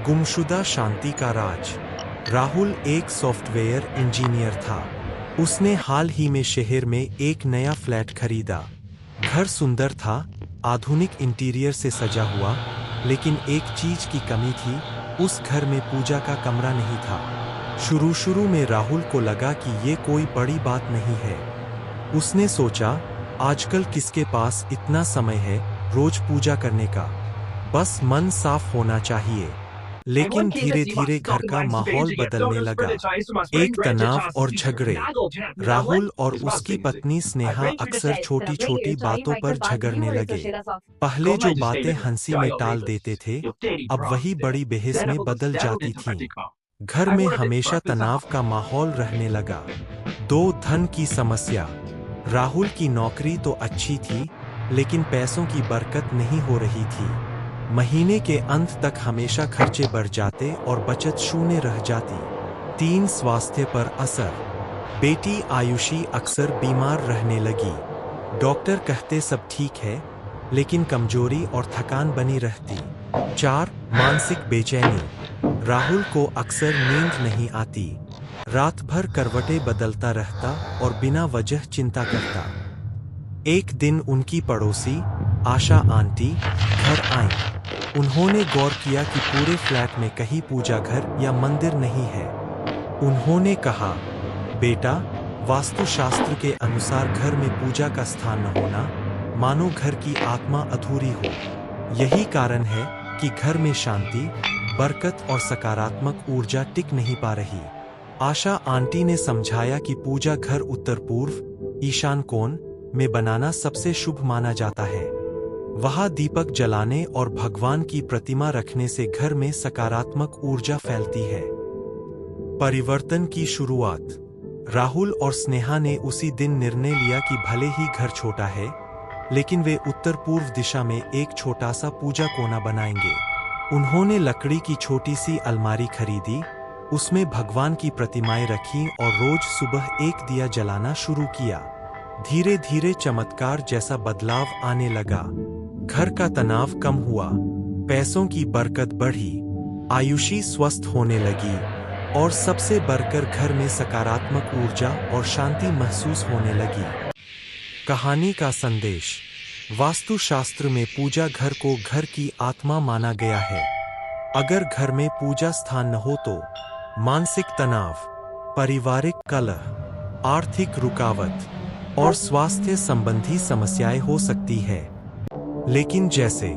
गुमशुदा शांति का राज। राहुल एक सॉफ्टवेयर इंजीनियर था। उसने हाल ही में शहर में एक नया फ्लैट खरीदा। घर सुंदर था, आधुनिक इंटीरियर से सजा हुआ, लेकिन एक चीज की कमी थी, उस घर में पूजा का कमरा नहीं था। शुरू में राहुल को लगा कि ये कोई बड़ी बात नहीं है। उसने सोचा, आजकल किसके पास इतना समय है रोज पूजा करने का, बस मन साफ होना चाहिए। लेकिन धीरे धीरे घर का माहौल बदलने लगा। एक तनाव और झगड़े। राहुल और उसकी पत्नी स्नेहा अक्सर छोटी छोटी बातों पर झगड़ने लगे। पहले जो बातें हंसी में टाल देते थे, अब वही बड़ी बहस में बदल जाती थीं। घर में हमेशा तनाव का माहौल रहने लगा। दो, धन की समस्या। राहुल की नौकरी तो अच्छी थी, लेकिन पैसों की बरकत नहीं हो रही थी। महीने के अंत तक हमेशा खर्चे बढ़ जाते और बचत शून्य रह जाती। 3, स्वास्थ्य पर असर। बेटी आयुषी अक्सर बीमार रहने लगी। डॉक्टर कहते सब ठीक है, लेकिन कमजोरी और थकान बनी रहती। 4, मानसिक बेचैनी। राहुल को अक्सर नींद नहीं आती। रात भर करवटें बदलता रहता और बिना वजह चिंता करता। एक दिन उनकी पड़ोसी आशा आंटी घर आईं। उन्होंने गौर किया कि पूरे फ्लैट में कहीं पूजा घर या मंदिर नहीं है। उन्होंने कहा, बेटा, वास्तुशास्त्र के अनुसार घर में पूजा का स्थान न होना मानो घर की आत्मा अधूरी हो। यही कारण है कि घर में शांति, बरकत और सकारात्मक ऊर्जा टिक नहीं पा रही। आशा आंटी ने समझाया कि पूजा घर उत्तर पूर्व, ईशान कोण में बनाना सबसे शुभ माना जाता है। वहां दीपक जलाने और भगवान की प्रतिमा रखने से घर में सकारात्मक ऊर्जा फैलती है। परिवर्तन की शुरुआत। राहुल और स्नेहा ने उसी दिन निर्णय लिया कि भले ही घर छोटा है, लेकिन वे उत्तर पूर्व दिशा में एक छोटा सा पूजा कोना बनाएंगे। उन्होंने लकड़ी की छोटी सी अलमारी खरीदी, उसमें भगवान की प्रतिमाएं रखीं और रोज सुबह एक दिया जलाना शुरू किया। धीरे धीरे चमत्कार जैसा बदलाव आने लगा। घर का तनाव कम हुआ, पैसों की बरकत बढ़ी, आयुषी स्वस्थ होने लगी और सबसे बढ़कर घर में सकारात्मक ऊर्जा और शांति महसूस होने लगी। कहानी का संदेश। वास्तुशास्त्र में पूजा घर को घर की आत्मा माना गया है। अगर घर में पूजा स्थान न हो तो मानसिक तनाव, पारिवारिक कलह, आर्थिक रुकावट और स्वास्थ्य संबंधी समस्याएं हो सकती है। लेकिन जैसे